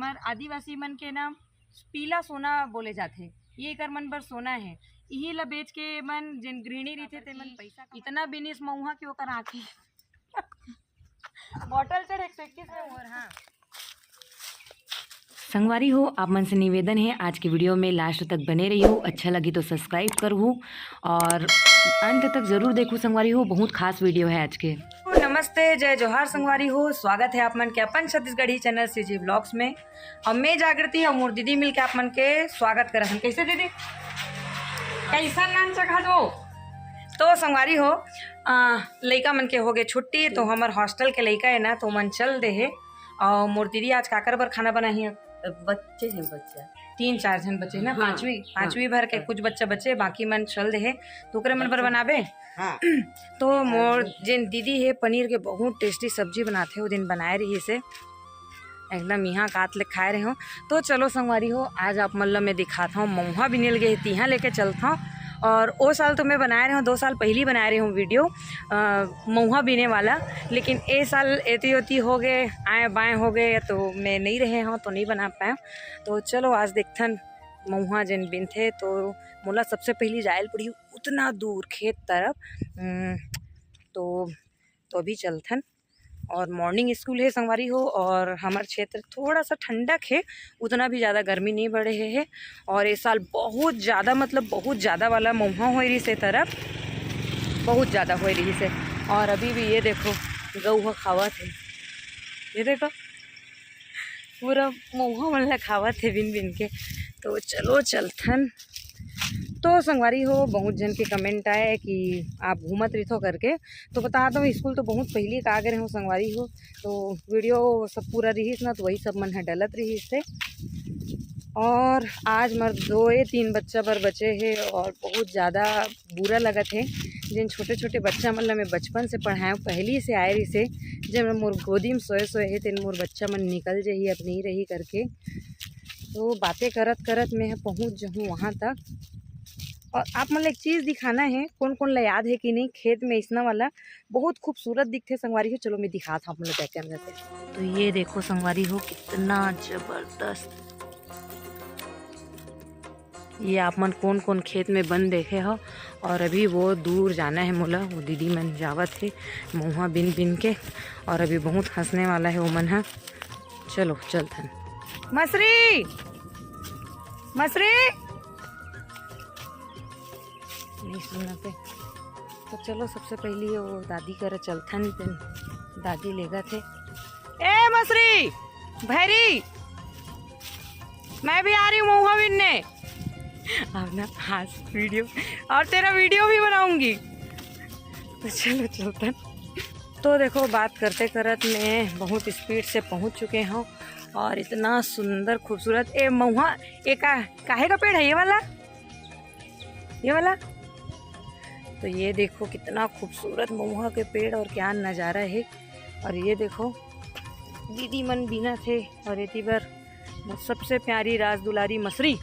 हमार आदिवासी मन के नाम पीला सोना बोले जाते। ये एकर मन बर सोना है। यही ला बेच के मन जिन गृहिणी रहते ते मन पैसा इतना बिनिस मऊहा के ओकर आँखी बॉटल चढ़ 121 में और हाँ संगवारी हो, आप मन से निवेदन है आज की वीडियो में लास्ट तक बने रही हो। अच्छा लगी तो सब्सक्राइब करूँ और अंत तक ज़रूर देखूँ संगवारी हो, बहुत खास वीडियो है आज के। नमस्ते, जय जोहार संगवारी हो। स्वागत है आप मन के अपन छत्तीसगढ़ी चैनल सीजी ब्लॉग्स में। और मैं जागृति और मोर दीदी मिल के आप मन के स्वागत करत हन। कैसे दीदी, कैसा नाम चखा दो। तो संगवारी हो, लइका मन के हो गए छुट्टी, तो हमार हॉस्टल के लइका है ना, तो मन चल दे है। और मोर दीदी आज काकर बर खाना बनाई है। बच्चे हैं, बच्चा 3-4 जन बच्चे ना, हाँ, पांचवी भर के कुछ बच्चा बच्चे, बाकी मन चल दे है। तो ओकरे मन बर बनाबे। हाँ। तो मोर जिन दीदी है पनीर के बहुत टेस्टी सब्जी बनाते हो, दिन बनाए रही से एकदम यहाँ काट ले खाए रहे हो। तो चलो संगवारी हो, आज आप मतलब मैं दिखाता हूँ मऊहा बिनल गए तिहा लेके चलता हूँ। और वो साल तो मैं बनाए रही हूँ, 2 साल पहले बनाए रही हूँ वीडियो मऊहा बिने वाला, लेकिन ए साल एती ओती हो गए, आए बाएँ हो गए, तो मैं नहीं रहे हूँ तो नहीं बना पाया। तो चलो आज देखथन मऊहा जिन बिन थे। तो मोला सबसे पहली जायल पड़ी उतना दूर खेत तरफ। तो अभी चलथन। और मॉर्निंग स्कूल है संगवारी हो, और हमार क्षेत्र थोड़ा सा ठंडक है, उतना भी ज़्यादा गर्मी नहीं बढ़े है। और इस साल बहुत ज़्यादा, मतलब बहुत ज़्यादा वाला मऊहा हो रही से तरफ, बहुत ज़्यादा हो रही से। और अभी भी ये देखो गऊ खावत है, ये देखो पूरा मऊहा मन खावत है बिन बिन के। तो चलो चलथन। तो संगवारी हो, बहुत जन के कमेंट आए कि आप घूमत रही करके, तो बता दो स्कूल तो बहुत पहले का गए हो संगवारी हो। तो वीडियो सब पूरा रही ना, तो वही सब मन है डलत रही से। और आज मर 2-3 बच्चा पर बचे है, और बहुत ज़्यादा बुरा लगत है। जिन छोटे छोटे बच्चा मतलब मैं बचपन से पढ़ाए, पहली से आए रही से, जब मोर गोदी में सोए है, तेन मोर बच्चा मन निकल जाही अब नहीं रही करके। तो बातें करत करत मैं पहुँच जाऊँ वहाँ तक। और आप मतलब एक चीज़ दिखाना है, कौन कौन ला याद है कि नहीं, खेत में इसना वाला बहुत खूबसूरत दिखते संगवारी हो। चलो मैं दिखाता हूँ आप लोग कैमरे से। तो ये देखो संगवारी हो, कितना जबरदस्त। ये आप मन कौन कौन खेत में बन देखे हो। और अभी वो दूर जाना है मोला, वो दीदी मन जावत है मऊहा बिन बिन के, और अभी बहुत हंसने वाला है वो मन है। चलो चलथन। मसरी मसरी नहीं सुनते। तो चलो सबसे पहले वो दादी कर चलथन, दादी लेगा थे। ए मसरी भैरी, मैं भी आ रही हूँ मऊहा बिनने। अब ना आज वीडियो और तेरा वीडियो भी बनाऊंगी। तो चलो चलथन। तो देखो बात करते करत मैं बहुत स्पीड से पहुँच चुके हूँ, और इतना सुंदर खूबसूरत ए मऊहा। एक काहे का पेड़ है ये वाला, ये वाला। तो ये देखो कितना खूबसूरत मऊहा के पेड़, और क्या नज़ारा है। और ये देखो दीदी मन बिना थे, और इतनी बार सबसे प्यारी राज दुलारी मसरी।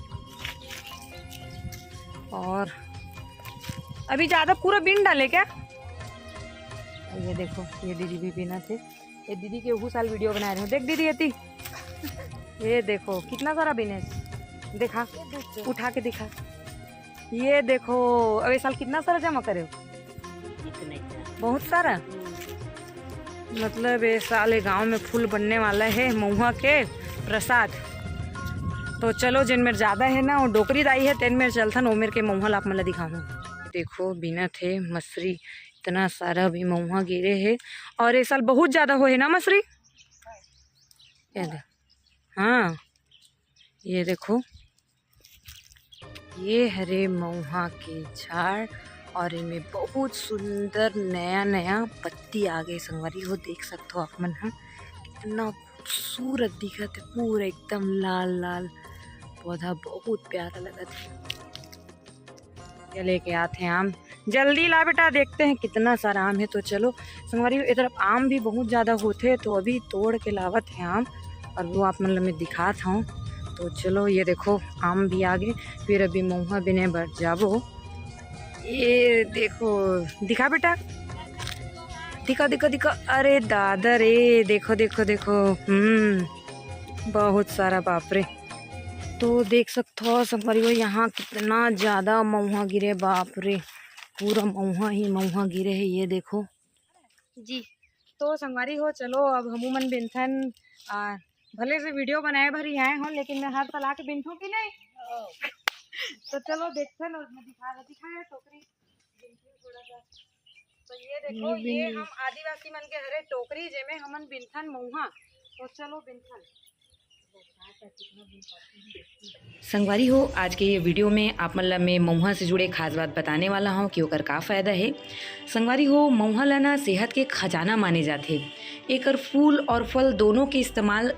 और अभी ज़्यादा पूरा बिन डाले क्या। ये देखो ये दीदी भी बिना थे, ये दीदी के वो साल वीडियो बना रहे हो। देख दीदी येती, ये देखो कितना सारा बिने, देखा उठा के दिखा। ये देखो अब इस साल कितना सारा जमा करे हो, बहुत सारा। मतलब इस साल गांव में फूल बनने वाला है मऊहा के प्रसाद। तो चलो जिन मेरे ज़्यादा है ना, वो डोकरी दाई है, तेन मेरे चलथन वो मेरे के मऊहा लाप मला दिखाऊँ। देखो बिना थे मसरी, इतना सारा भी मऊहा गिरे है, और इस साल बहुत ज़्यादा हो है ना मसरी। हाँ ये देखो, ये हरे मऊहा के झाड़, और इनमें बहुत सुंदर नया नया पत्ती आ गए संगवारी हो। देख सकते हो आप मन, हाँ कितना खूबसूरत दिखत है, पूरा एकदम लाल लाल पौधा, बहुत प्यारा लगता है। ये लेके आते हैं आम, जल्दी ला बेटा, देखते हैं कितना सारा आम है। तो चलो संगवारी हो, इधर आम भी बहुत ज़्यादा होते, तो अभी तोड़ के लावत है आम, और वो आप मतलब मैं दिखाता हूँ। तो चलो ये देखो आम भी आ गए, फिर अभी मऊहा बिने बढ़ जाबो। ये देखो, दिखा बेटा, दिखा दिखा दिखा। अरे दादा रे, देखो देखो देखो, बहुत सारा बाप रे। तो देख सकते हो संगवारी हो यहाँ कितना ज़्यादा महुआ गिरे, बाप रे पूरा महुआ ही महुआ गिरे है, ये देखो जी। तो संगवारी हो चलो अब हमूमन बिनथन भले से वीडियो बनाए भरी आए हो, लेकिन मैं हर साल आके बिनथूँ कि नहीं तो चलो देखते हैं उसमें दिखाए टोकरी थोड़ा सा। तो ये देखो ये हम आदिवासी मन के हरे टोकरी जेमे हमन बिनथन महुआ। तो चलो बिनथन। संगवारी हो आज के ये वीडियो में आप मतलब मैं महुआ से जुड़े खास बात बताने वाला हूँ कि ओकर का फ़ायदा है। संगवारी हो महुआ लाना सेहत के खजाना माने जाते। एकर फूल और फल दोनों के इस्तेमाल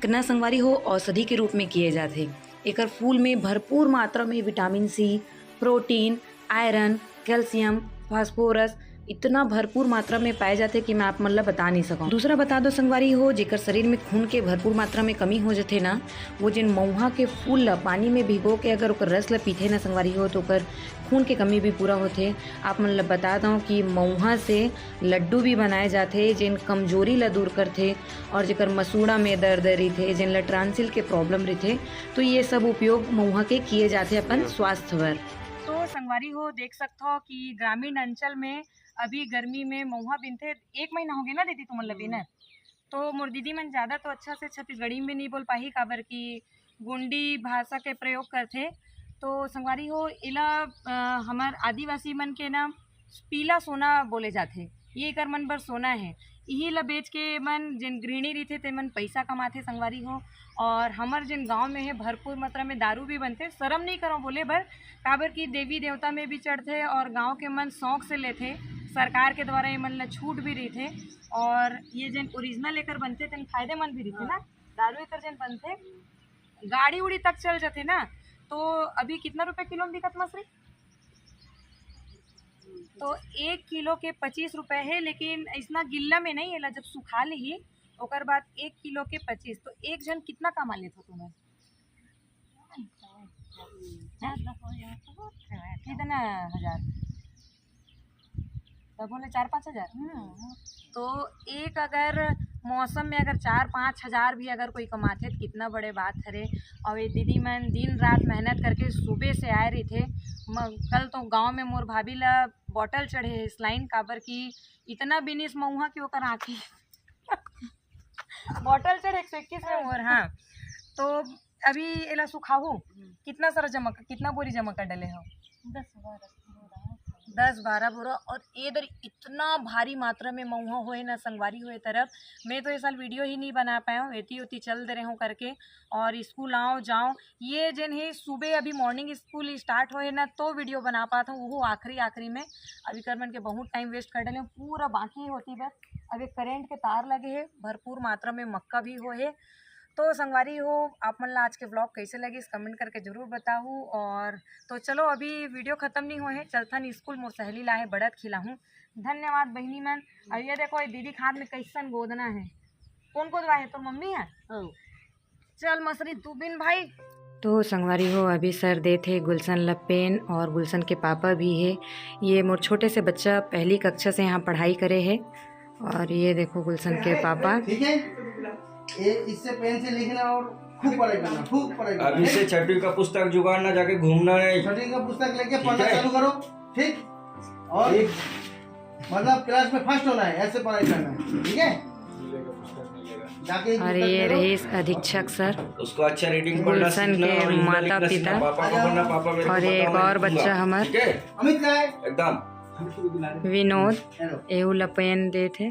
करना संगवारी हो औषधि के रूप में किए जाते। एकर फूल में भरपूर मात्रा में vitamin C, protein, iron, calcium, phosphorus इतना भरपूर मात्रा में पाए जाते कि मैं आप मतलब बता नहीं सकूँ। दूसरा बता दो संगवारी हो जेकर शरीर में खून के भरपूर मात्रा में कमी हो जाते ना, वो जिन महुआ के फूल ला पानी में भिगो के अगर ओकर रस ला पीते ना संगवारी हो तो ओकर खून के कमी भी पूरा होते। आप मतलब बता दूँ कि महुआ से लड्डू भी बनाए जाते जिन कमजोरी ला दूर करते, और जेकर मसूड़ा में दर्द रही जिन ला ट्रांसिल के प्रॉब्लम रही, तो ये सब उपयोग महुआ के किए जाते अपन स्वास्थ्य पर। तो संगवारी हो देख सकते हो कि ग्रामीण अंचल में अभी गर्मी में महुआ बिनते 1 महीना हो गया ना दीदी तुम लबे ना। तो मोर दीदी मन ज़्यादा तो अच्छा से छत्तीसगढ़ी में नहीं बोल पाही काबर की गोंडी भाषा के प्रयोग करते। तो संगवारी हो इला हमार आदिवासी मन के ना पीला सोना बोले जाते। ये कर मन बर सोना है, यही ला बेच के मन जिन गृहिणी रही ते मन पैसा कमाते संगवारी हो। और हमार जिन गांव में है भरपूर मात्रा में दारू भी बनते, शर्म नहीं करो बोले भर काबर की देवी देवता में भी चढ़ते और गांव के मन शौक से लेते। सरकार के द्वारा ये मन ला छूट भी रही थे। और ये जिन ओरिजिनल लेकर बनते थे फायदेमंद भी रही थे ना, दारू एकर जिन बनते गाड़ी उड़ी तक चल जाते ना। तो अभी कितना रुपए किलो में बिकत मछली? तो 1 किलो के 25 रुपए है, लेकिन इतना गिल्ला में नहीं है, जब सुखा ली ओकर बाद 1 किलो के 25। तो एक जन कितना कमा लेते तुम्हें? कितना हजार? तो बोले 4-5 हज़ार। तो एक अगर मौसम में अगर 4-5 हज़ार भी अगर कोई कमाते तो कितना बड़े बात है। और ये दीदी मन दिन रात मेहनत करके सुबह से आए रही थे। कल तो गांव में मोर भाभी ला बॉटल चढ़े स्लाइन काबर की इतना बिनिस महुआ की ओकर आँखी बॉटल चढ़े 121 में मोर। हाँ तो अभी एला सुखाहू कितना सारा जमा कितना बोरी जमा कर डले हो? 10-12 बोरा। और इधर इतना भारी मात्रा में महुआ हुए ना संगवारी हुए तरफ। मैं तो इस साल वीडियो ही नहीं बना पाया हूँ, एती उती चल दे रहे हूँ करके। और स्कूल आओ जाओ ये जिन है सुबह अभी मॉर्निंग स्कूल स्टार्ट होए ना तो वीडियो बना पाता हूँ, वो आखिरी में। अभी करमन के बहुत टाइम वेस्ट कर डाले पूरा बाकी होती बस। अभी करेंट के तार लगे है, भरपूर मात्रा में मक्का भी हो है। तो संगवारी हो आप मन ला आज के ब्लॉग कैसे लगे इस कमेंट करके ज़रूर बताऊँ। और तो चलो अभी वीडियो ख़त्म नहीं हुए है, चलथन स्कूल मोर सहेली लाए बड़त खिलाहूँ। धन्यवाद बहनी मन। और ये देखो ये दीदी खाद में कैसन गोदना है, कौन गोदवा है? तो मम्मी है। चल मसरी तू बिन भाई। तो संगवारी हो अभी सर दे थे गुलशन ला पेन, और गुलशन के पापा भी है। ये मोर छोटे से बच्चा पहली कक्षा से यहाँ पढ़ाई करे है। और ये देखो गुलशन के पापा। ठीक है, ये इससे पेन से लिखना और खूब पढ़ाई करना, खूब पढ़ाई करना। अभी से छठी का पुस्तक जुगाड़ना, जाके घूमना नहीं। छठी का पुस्तक लेके पढ़ना चालू करो, ठीक? और मतलब क्लास में फर्स्ट होना है, ऐसे पढ़ाई करना है, ठीक है? जाके और ये रही अधीक्षक सर, उसको अच्छा रीडिंग पढ़ना गुलशन के माता पिता, और एक और बच्चा हमारे अमित का है एकदम विनोद। एहू ला पेन दे थे,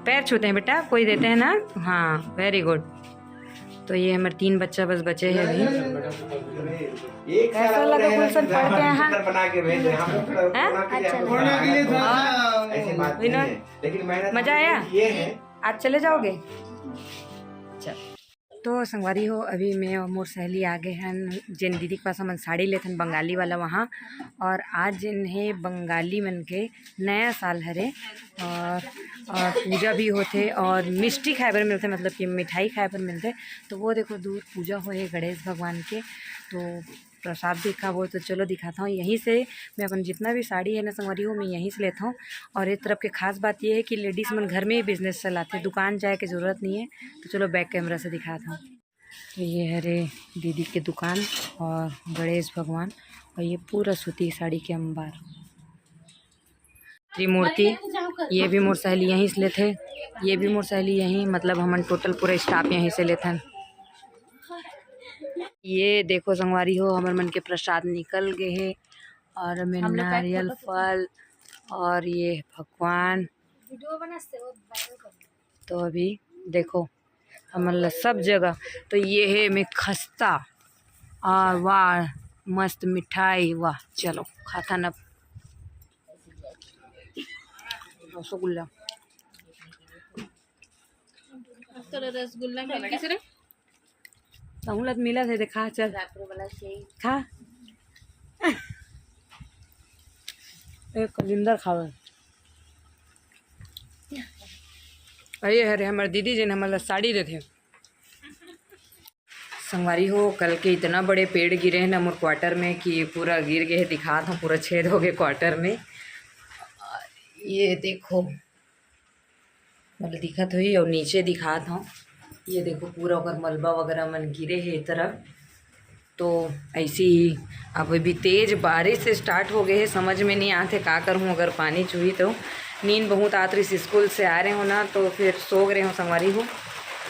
पैर छूते हैं बेटा कोई देते हैं ना। हाँ वेरी गुड। तो ये हमारे 3 बच्चा बस बचे हैं अभी। कैसा लगा गुलशन पढ़ के यहाँ? विनोद मजा आया? आज चले जाओगे? चल। तो संगवारी हो अभी मैं और मोर सहेली आ गए हैं जिन दीदी के पास हमन साड़ी लेथन बंगाली वाला वहाँ। और आज जिन है बंगाली मन के नया साल हरे, और पूजा भी होते और मिष्टी खाए पर मिलते, मतलब कि मिठाई खाए पर मिलते। तो वो देखो दूर पूजा हो है गणेश भगवान के। तो प्रसाद देखा वो तो चलो दिखाता हूँ। यहीं से मैं अपन जितना भी साड़ी है ना संगवारी हो मैं यहीं से लेता हूँ। और एक तरफ के खास बात ये है कि लेडीज़ मन घर में ही बिजनेस चलाते, दुकान जाए की ज़रूरत नहीं है। तो चलो बैक कैमरा से दिखाता हूँ। तो ये है रे दीदी की दुकान और गणेश भगवान, और ये पूरा सूती साड़ी के अंबार त्रिमूर्ति। ये भी मोर सहेली यहीं से लेते, ये भी मोर सहेली यहीं, मतलब हमन टोटल पूरा स्टाफ यहीं से लेते हैं। ये देखो संगवारी हो हमर मन के प्रसाद निकल गए हैं, और मैं नारियल फल और ये भगवान। तो अभी देखो हमन सब जगह तो ये है मैं खस्ता और वाह मस्त मिठाई, वाह चलो खाता न रसगुल्ला। सहूलत मिला थे देखा, चल खा एक कलिंदर खावे। अरे अरे हमारे दीदी जी ने हमारे साड़ी देते संगवारी हो। कल के इतना बड़े पेड़ गिरे हैं ना मोर क्वार्टर में कि पूरा गिर गए, दिखा था पूरा छेद हो गए क्वार्टर में। ये देखो मतलब दिखत हुई और नीचे दिखा था, ये देखो पूरा अगर मलबा वगैरह मन गिरे है तरफ। तो ऐसे ही अब अभी तेज़ बारिश से स्टार्ट हो गए है, समझ में नहीं आते का करूँ। अगर पानी चुही तो नींद बहुत आत रही, स्कूल से आ रहे हो ना तो फिर सो रहे हो संगवारी हो।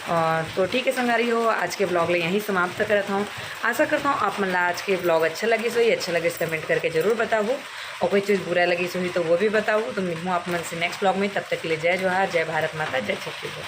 और तो ठीक है संगवारी हो, आज के ब्लॉग ले यहीं समाप्त करता हूँ। आशा करता हूँ आप मन आज के ब्लॉग अच्छा लगी सो, अच्छा लगे तो कमेंट करके जरूर बताओ, और कोई चीज़ बुरा लगी सो तो वो भी बताओ। तो मिलूँ आप मन से नेक्स्ट ब्लॉग में, तब तक के लिए जय जोहार, जय भारत माता, जय छत्तीसगढ़।